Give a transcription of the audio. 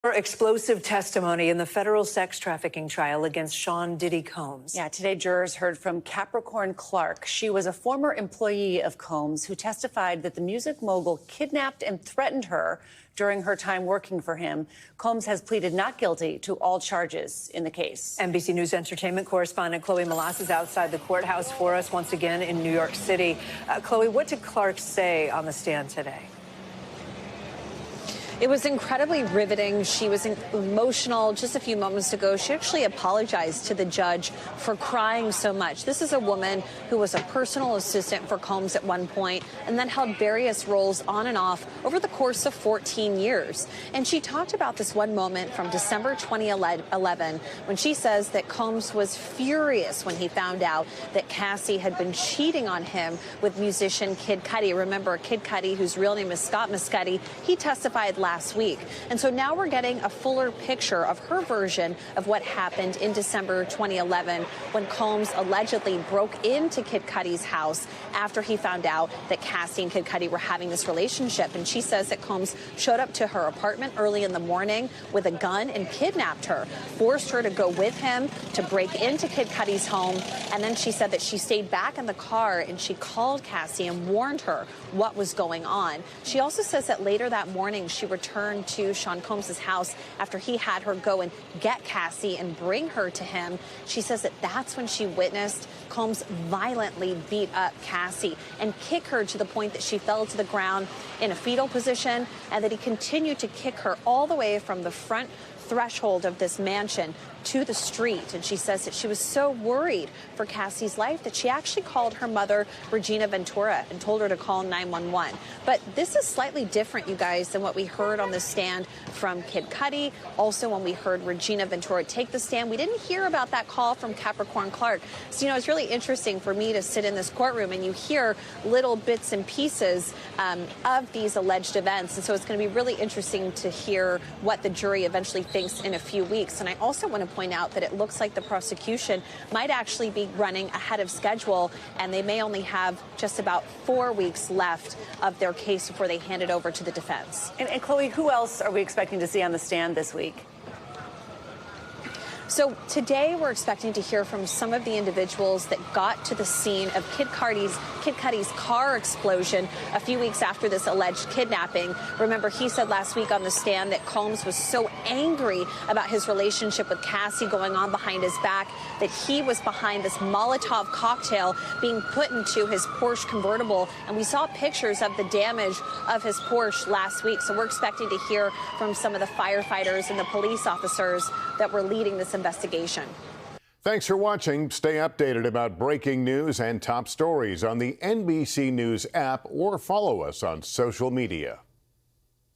Explosive testimony in the federal sex trafficking trial against Sean Diddy Combs. Yeah, today jurors heard from Capricorn Clark. She was a former employee of Combs who testified that the music mogul kidnapped and threatened her during her time working for him. Combs has pleaded not guilty to all charges in the case. NBC News entertainment correspondent Chloe Melas is outside the courthouse for us once again in New York City. Chloe, what did Clark say on the stand today? It was incredibly riveting. She was emotional. Just a few moments ago, she actually apologized to the judge for crying so much. This is a woman who was a personal assistant for Combs at one point and then held various roles on and off over the course of 14 years. And she talked about this one moment from December 2011 when she says that Combs was furious when he found out that Cassie had been cheating on him with musician Kid Cudi. Remember, Kid Cudi, whose real name is Scott Mescudi, he testified last week. And so now we're getting a fuller picture of her version of what happened in December 2011 when Combs allegedly broke into Kid Cudi's house after he found out that Cassie and Kid Cudi were having this relationship. And she says that Combs showed up to her apartment early in the morning with a gun and kidnapped her, forced her to go with him to break into Kid Cudi's home. And then she said that she stayed back in the car and she called Cassie and warned her what was going on. She also says that later that morning she returned to Sean Combs' house after he had her go and get Cassie and bring her to him. She says that that's when she witnessed Combs violently beat up Cassie and kick her to the point that she fell to the ground in a fetal position, and that he continued to kick her all the way from the front threshold of this mansion to the street. And she says that she was so worried for Cassie's life that she actually called her mother, Regina Ventura, and told her to call 911. But this is slightly different, you guys, than what we heard on the stand from Kid Cudi. Also, when we heard Regina Ventura take the stand, we didn't hear about that call from Capricorn Clark. So, you know, it's really interesting for me to sit in this courtroom and you hear little bits and pieces of these alleged events. And so it's going to be really interesting to hear what the jury eventually thinks in a few weeks. And I also want to point out that it looks like the prosecution might actually be running ahead of schedule, and they may only have just about 4 weeks left of their case before they hand it over to the defense. And Chloe, who else are we expecting to see on the stand this week? So today we're expecting to hear from some of the individuals that got to the scene of Kid Cudi's car explosion a few weeks after this alleged kidnapping. Remember, he said last week on the stand that Combs was so angry about his relationship with Cassie going on behind his back that he was behind this Molotov cocktail being put into his Porsche convertible. And we saw pictures of the damage of his Porsche last week. So we're expecting to hear from some of the firefighters and the police officers that were leading this investigation. Thanks for watching. Stay updated about breaking news and top stories on the NBC News app or follow us on social media.